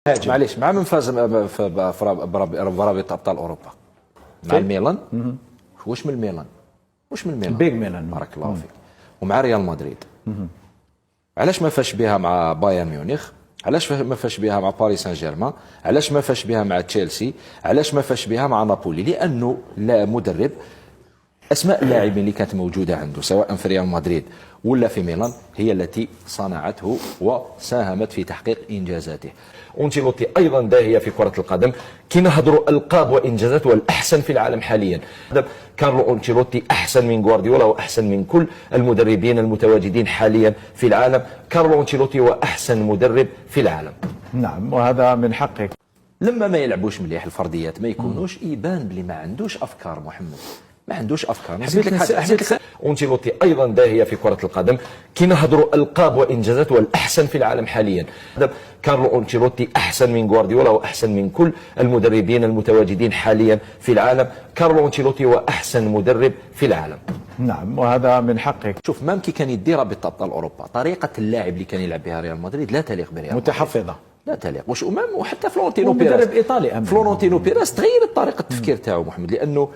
معليش مع من فاز برابطه ابطال اوروبا؟ مع الميلان. واش من الميلان؟ واش من الميلان؟ بيج ميلان. بارك الله فيك. ومع ريال مدريد. علاش ما فاش بها مع بايرن ميونخ؟ علاش ما فاش بها مع باريس سان جيرمان؟ علاش ما فاش بها مع تشيلسي؟ علاش ما فاش بها مع نابولي؟ لانه لا مدرب اسماء اللاعبين اللي كانت موجوده عنده سواء في ريال مدريد ولا في ميلان هي التي صنعته وساهمت في تحقيق انجازاته. أنشيلوتي ايضا داهيه في كره القدم، كي نهضروا القاب وانجازات والاحسن في العالم حاليا. كارلو أنشيلوتي احسن من غوارديولا واحسن من كل المدربين المتواجدين حاليا في العالم. كارلو أنشيلوتي هو احسن مدرب في العالم. نعم، وهذا من حقك. لما ما يلعبوش مليح الفرديات ما يكونوش يبان بلي ما عندوش افكار. محمد ما عندوش افكار. حبيت أنشيلوتي ايضا داهيه في كره القدم، كي نهضروا القاب وانجازات والاحسن في العالم حاليا. كارلو أنشيلوتي احسن من غوارديولا واحسن من كل المدربين المتواجدين حاليا في العالم. كارلو أنشيلوتي هو احسن مدرب في العالم. نعم، وهذا من حقك. شوف مام كي كان يدي رابطه ابطال اوروبا طريقه اللاعب اللي كان يلعب بها ريال مدريد لا تليق بريال مدريد. متحفظه لا تليق. وحتى فلورنتينو بيريز مدرب ايطالي. فلورنتينو بيريز تغيرت طريقه التفكير تاعو محمد، لانه